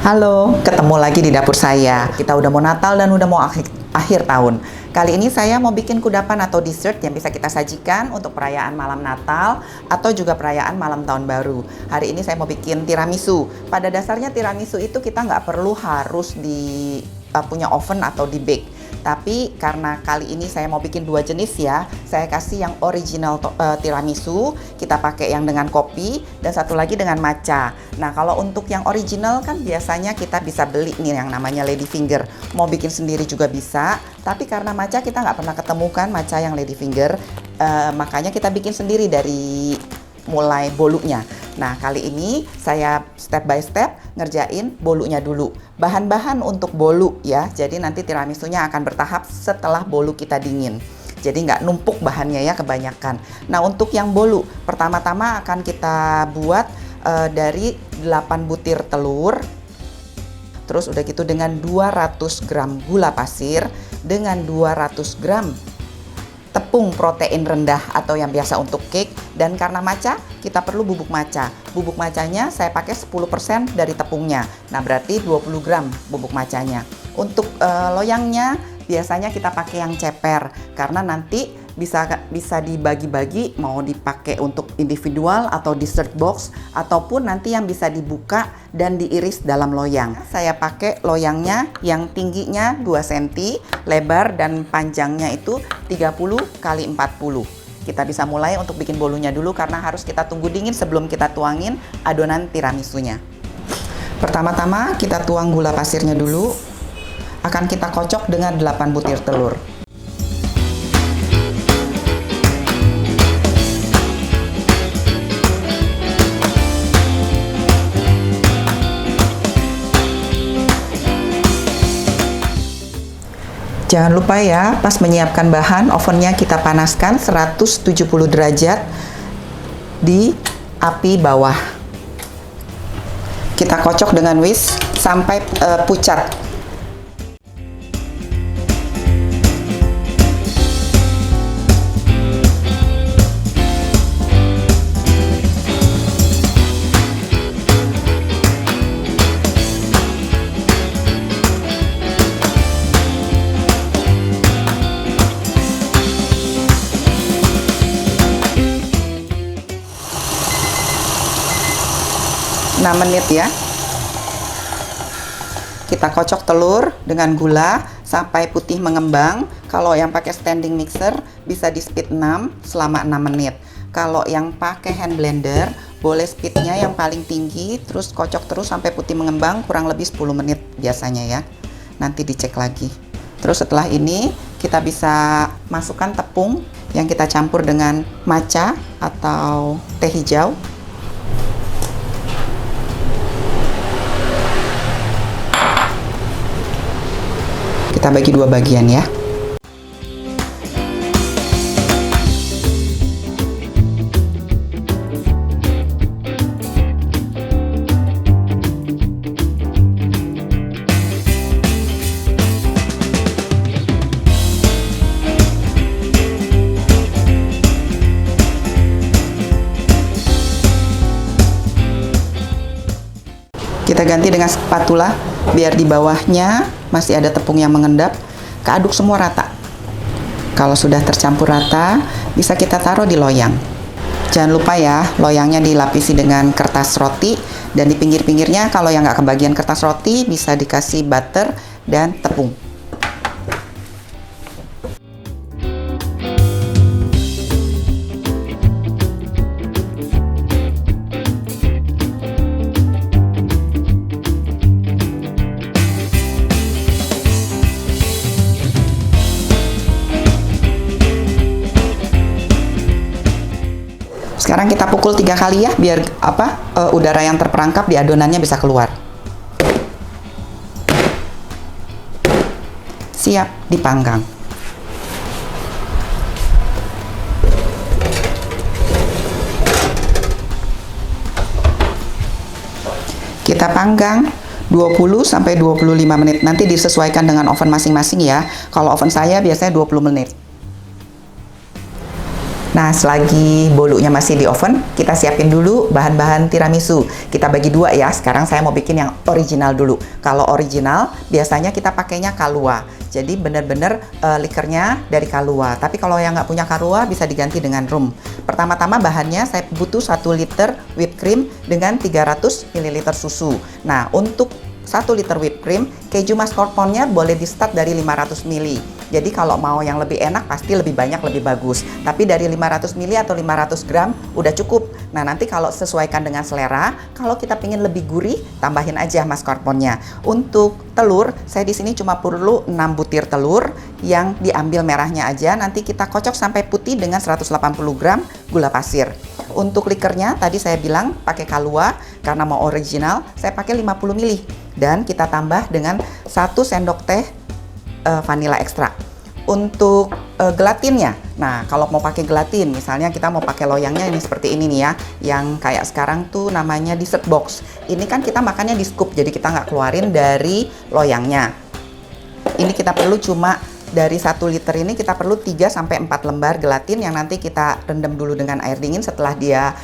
Halo, ketemu lagi di dapur saya. Kita udah mau Natal dan udah mau akhir tahun. Kali ini saya mau bikin kudapan atau dessert yang bisa kita sajikan untuk perayaan malam Natal atau juga perayaan malam Tahun Baru. Hari ini saya mau bikin tiramisu. Pada dasarnya tiramisu itu kita nggak perlu harus punya oven atau di bake. Tapi karena kali ini saya mau bikin dua jenis ya, saya kasih yang original tiramisu, kita pakai yang dengan kopi, dan satu lagi dengan matcha. Nah kalau untuk yang original kan biasanya kita bisa beli nih yang namanya lady finger. Mau bikin sendiri juga bisa, tapi karena matcha kita nggak pernah ketemukan matcha yang lady finger, makanya kita bikin sendiri dari mulai bolunya. Nah kali ini saya step by step ngerjain bolunya dulu. Bahan-bahan untuk bolu ya, jadi nanti tiramisunya akan bertahap setelah bolu kita dingin. Jadi nggak numpuk bahannya ya kebanyakan. Nah untuk yang bolu, pertama-tama akan kita buat dari 8 butir telur. Terus udah gitu dengan 200 gram gula pasir, dengan 200 gram tepung protein rendah atau yang biasa untuk cake, dan karena matcha kita perlu bubuk matcha. Bubuk matchanya saya pakai 10% dari tepungnya. Nah, berarti 20 gram bubuk matchanya. Untuk loyangnya biasanya kita pakai yang ceper karena nanti bisa dibagi-bagi, mau dipakai untuk individual atau dessert box ataupun nanti yang bisa dibuka dan diiris dalam loyang. Saya pakai loyangnya yang tingginya 2 cm, lebar dan panjangnya itu 30 kali 40. Kita bisa mulai untuk bikin bolunya dulu karena harus kita tunggu dingin sebelum kita tuangin adonan tiramisunya. Pertama-tama kita tuang gula pasirnya dulu. Akan kita kocok dengan 8 butir telur. Jangan lupa ya, pas menyiapkan bahan, ovennya kita panaskan 170 derajat di api bawah. Kita kocok dengan whisk sampai pucat. Menit ya. Kita kocok telur dengan gula sampai putih mengembang. Kalau yang pakai standing mixer bisa di speed 6 selama 6 menit. Kalau yang pakai hand blender boleh speednya yang paling tinggi, terus kocok terus sampai putih mengembang kurang lebih 10 menit biasanya ya. Nanti dicek lagi. Terus setelah ini kita bisa masukkan tepung yang kita campur dengan matcha atau teh hijau. Kita bagi dua bagian ya. Kita ganti dengan spatula biar di bawahnya masih ada tepung yang mengendap. Keaduk semua rata. Kalau sudah tercampur rata, bisa kita taruh di loyang. Jangan lupa ya, loyangnya dilapisi dengan kertas roti, dan di pinggir-pinggirnya kalau yang nggak kebagian kertas roti bisa dikasih butter dan tepung. Sekarang kita pukul 3 kali ya, biar udara yang terperangkap di adonannya bisa keluar. Siap dipanggang. Kita panggang 20 sampai 25 menit. Nanti disesuaikan dengan oven masing-masing ya. Kalau oven saya biasanya 20 menit. Nah, selagi bolunya masih di oven, kita siapin dulu bahan-bahan tiramisu. Kita bagi dua ya. Sekarang saya mau bikin yang original dulu. Kalau original, biasanya kita pakainya Kahlua. Jadi benar-benar likernya dari Kahlua. Tapi kalau yang nggak punya Kahlua, bisa diganti dengan rum. Pertama-tama bahannya saya butuh 1 liter whipped cream dengan 300 ml susu. Nah, untuk 1 liter whipped cream, keju mascarpone-nya boleh di start dari 500 ml. Jadi kalau mau yang lebih enak pasti lebih banyak lebih bagus. Tapi dari 500 ml atau 500 gram udah cukup. Nah, nanti kalau sesuaikan dengan selera, kalau kita pengen lebih gurih, tambahin aja mascarpone-nya. Untuk telur, saya di sini cuma perlu 6 butir telur yang diambil merahnya aja. Nanti kita kocok sampai putih dengan 180 gram gula pasir. Untuk likernya tadi saya bilang pakai Kahlua, karena mau original saya pakai 50 ml. Dan kita tambah dengan 1 sendok teh vanila ekstra. Untuk gelatinnya, nah kalau mau pakai gelatin, misalnya kita mau pakai loyangnya ini seperti ini nih ya, yang kayak sekarang tuh namanya dessert box. Ini kan kita makannya di scoop, jadi kita nggak keluarin dari loyangnya. Ini kita perlu cuma dari 1 liter ini kita perlu 3-4 lembar gelatin yang nanti kita rendam dulu dengan air dingin. Setelah dia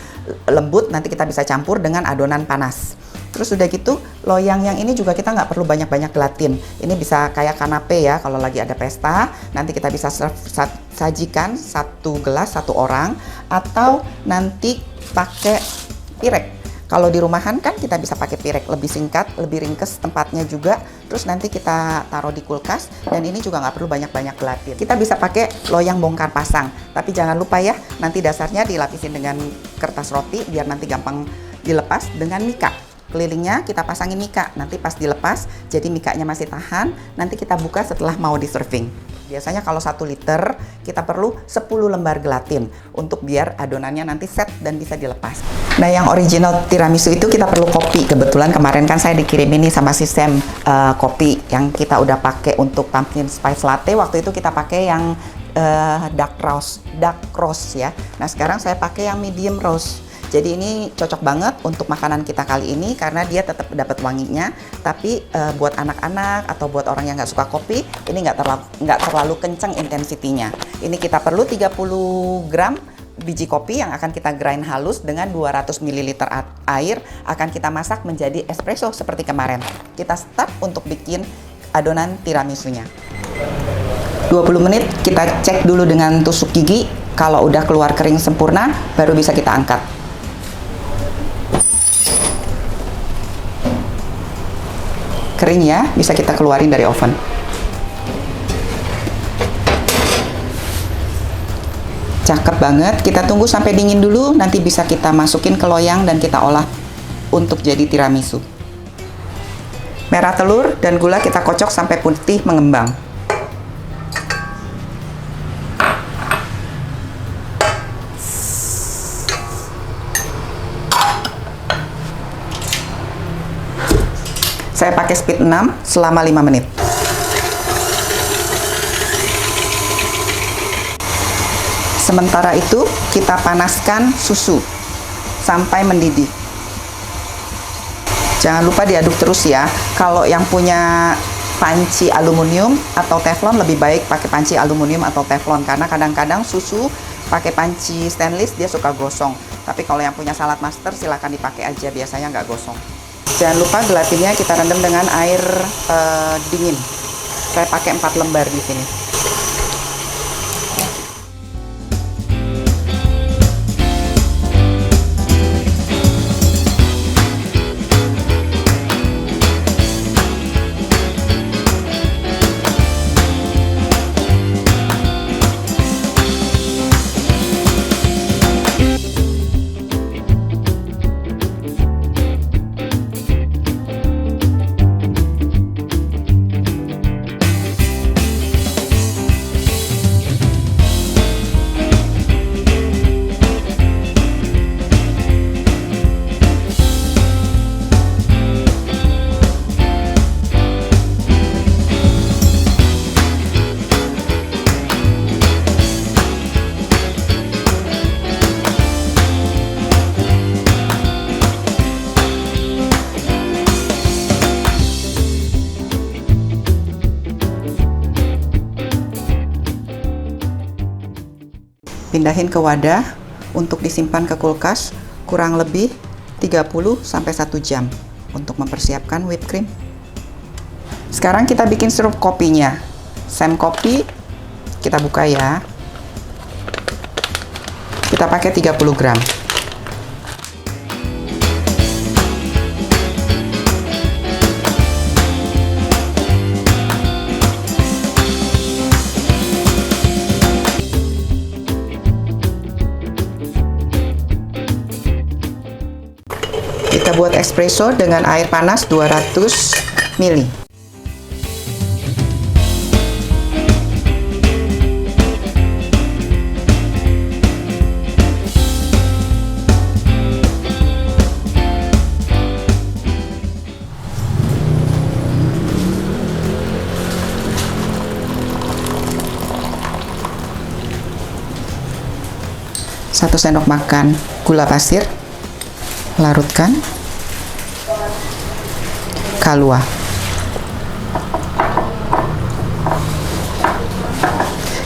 lembut, nanti kita bisa campur dengan adonan panas. Terus udah gitu, loyang yang ini juga kita nggak perlu banyak-banyak gelatin. Ini bisa kayak kanape ya, kalau lagi ada pesta, nanti kita bisa sajikan 1 gelas 1 orang, atau nanti pakai pirek. Kalau di rumahan kan kita bisa pakai pirek, lebih singkat, lebih ringkes tempatnya juga. Terus nanti kita taruh di kulkas, dan ini juga nggak perlu banyak-banyak gelatin. Kita bisa pakai loyang bongkar pasang, tapi jangan lupa ya, nanti dasarnya dilapisin dengan kertas roti biar nanti gampang dilepas dengan mika. Kelilingnya kita pasangin mika, nanti pas dilepas jadi mikanya masih tahan, nanti kita buka setelah mau di serving. Biasanya kalau 1 liter kita perlu 10 lembar gelatin untuk biar adonannya nanti set dan bisa dilepas. Nah, yang original tiramisu itu kita perlu kopi. Kebetulan kemarin kan saya dikirim ini sama si Sam kopi yang kita udah pakai untuk pumpkin spice latte. Waktu itu kita pakai yang dark roast ya. Nah, sekarang saya pakai yang medium roast. Jadi ini cocok banget untuk makanan kita kali ini karena dia tetap dapat wanginya. Tapi buat anak-anak atau buat orang yang nggak suka kopi, ini nggak terlalu kenceng intensitinya. Ini kita perlu 30 gram biji kopi yang akan kita grind halus dengan 200 ml air. Akan kita masak menjadi espresso seperti kemarin. Kita start untuk bikin adonan tiramisunya. 20 menit kita cek dulu dengan tusuk gigi. Kalau udah keluar kering sempurna, baru bisa kita angkat. Kering ya, bisa kita keluarin dari oven. Cakep banget, kita tunggu sampai dingin dulu, nanti bisa kita masukin ke loyang dan kita olah untuk jadi tiramisu. Merah telur dan gula kita kocok sampai putih mengembang. Saya pakai speed 6 selama 5 menit. Sementara itu kita panaskan susu sampai mendidih. Jangan lupa diaduk terus ya. Kalau yang punya panci aluminium atau teflon, lebih baik pakai panci aluminium atau teflon karena kadang-kadang susu pakai panci stainless dia suka gosong. Tapi kalau yang punya salad master silakan dipakai aja, biasanya nggak gosong. Jangan lupa gelatinnya kita rendam dengan air dingin. Saya pakai 4 lembar di sini. Pindahin ke wadah untuk disimpan ke kulkas kurang lebih 30 sampai 1 jam untuk mempersiapkan whipped cream. Sekarang kita bikin sirup kopinya. Sem kopi kita buka ya. Kita pakai 30 gram. Kita buat espresso dengan air panas 200 ml. Satu sendok makan gula pasir, larutkan, kalua,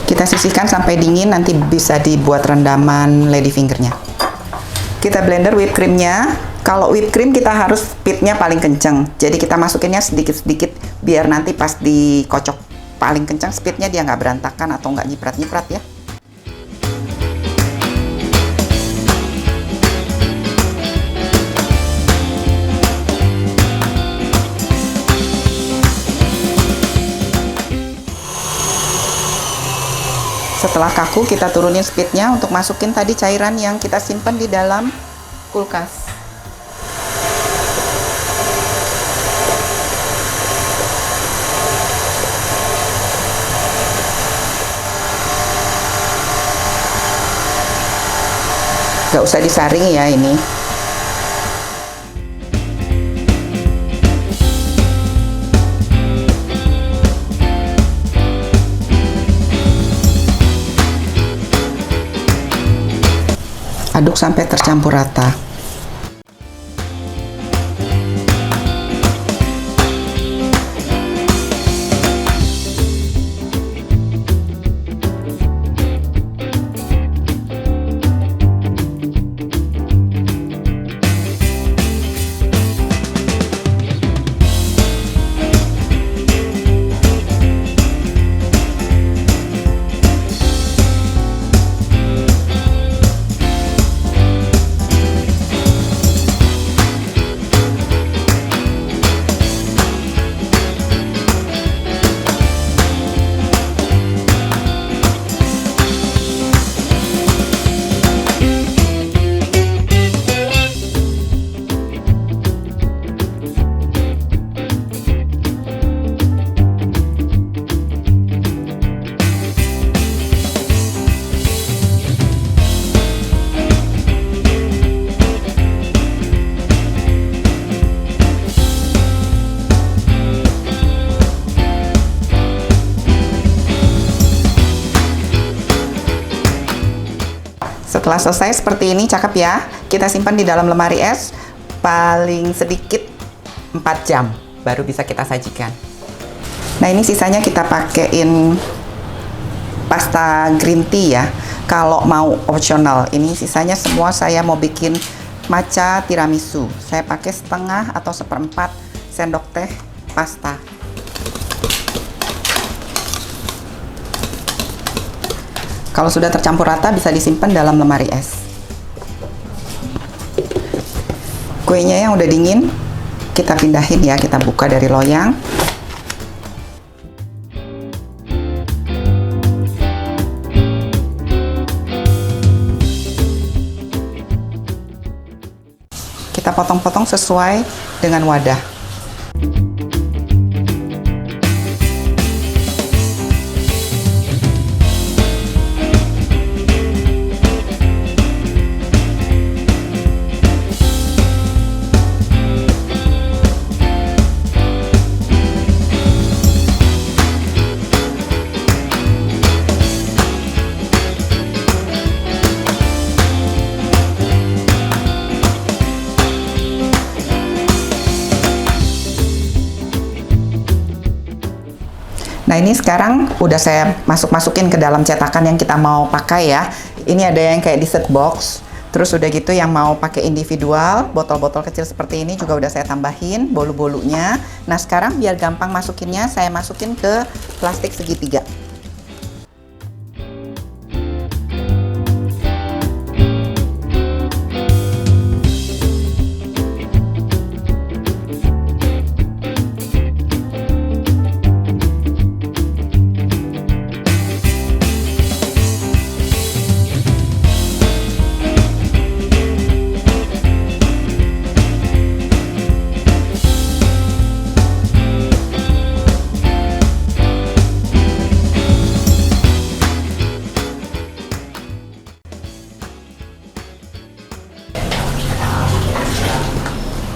kita sisihkan sampai dingin, nanti bisa dibuat rendaman ladyfingernya. Kita blender whipped creamnya. Kalau whipped cream kita harus speednya paling kenceng, jadi kita masukinnya sedikit-sedikit biar nanti pas dikocok paling kencang speednya dia nggak berantakan atau nggak nyiprat-nyiprat ya. Setelah kaku, kita turunin speednya untuk masukin tadi cairan yang kita simpan di dalam kulkas. Gak usah disaring ya ini. Aduk sampai tercampur rata. Setelah selesai seperti ini, cakep ya. Kita simpan di dalam lemari es paling sedikit 4 jam baru bisa kita sajikan. Nah, ini sisanya kita pakein pasta green tea ya. Kalau mau opsional, ini sisanya semua saya mau bikin matcha tiramisu. Saya pakai setengah atau 1/4 sendok teh pasta. Kalau sudah tercampur rata bisa disimpan dalam lemari es. Kuenya yang udah dingin kita pindahin ya, kita buka dari loyang. Kita potong-potong sesuai dengan wadah. Nah, ini sekarang udah saya masukin ke dalam cetakan yang kita mau pakai ya. Ini ada yang kayak dessert box. Terus udah gitu yang mau pakai individual, botol-botol kecil seperti ini juga udah saya tambahin bolu-bolunya. Nah sekarang biar gampang masukinnya, saya masukin ke plastik segitiga.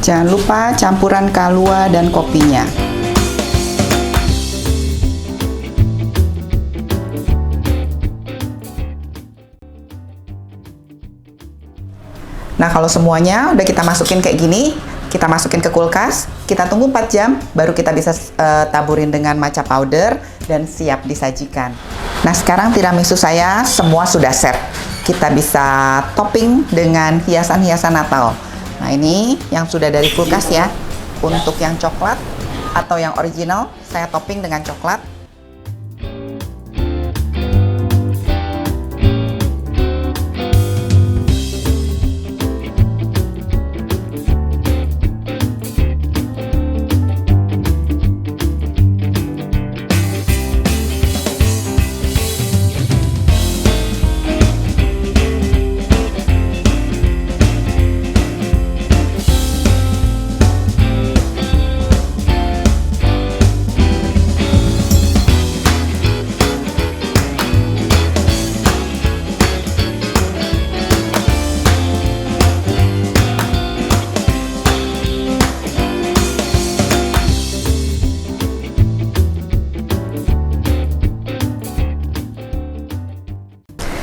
Jangan lupa campuran kalua dan kopinya. Nah, kalau semuanya udah kita masukin kayak gini, kita masukin ke kulkas, kita tunggu 4 jam, baru kita bisa taburin dengan matcha powder dan siap disajikan. Nah, sekarang tiramisu saya semua sudah set. Kita bisa topping dengan hiasan-hiasan Natal. Nah, ini yang sudah dari kulkas ya. Untuk yang coklat atau yang original, saya topping dengan coklat.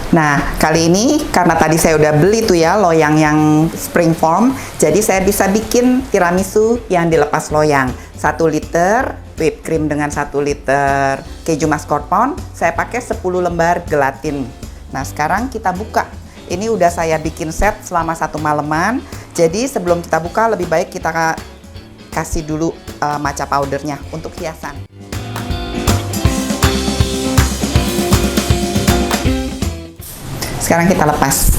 Nah, kali ini karena tadi saya udah beli tuh ya loyang yang spring form, jadi saya bisa bikin tiramisu yang dilepas loyang. 1 liter whipped cream dengan 1 liter keju mascarpone, saya pakai 10 lembar gelatin. Nah, sekarang kita buka. Ini udah saya bikin set selama 1 malaman. Jadi sebelum kita buka lebih baik kita kasih dulu matcha powdernya untuk hiasan. Sekarang kita lepas.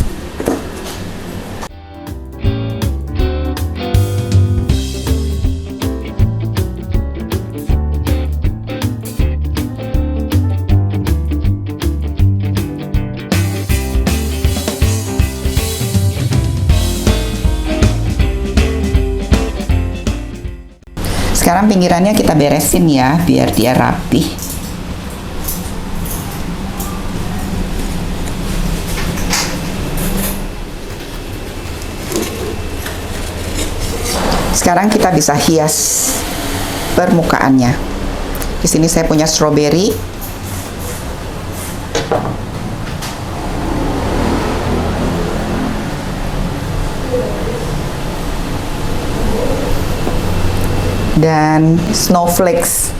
Sekarang pinggirannya kita beresin ya, biar dia rapih. Sekarang kita bisa hias permukaannya. Di sini saya punya strawberry. Dan snowflakes.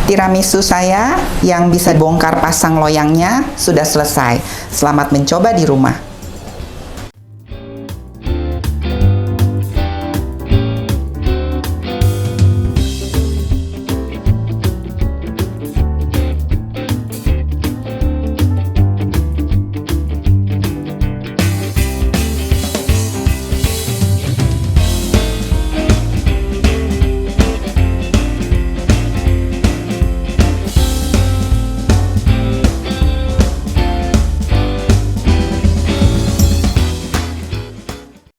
Tiramisu saya yang bisa bongkar pasang loyangnya sudah selesai. Selamat mencoba di rumah.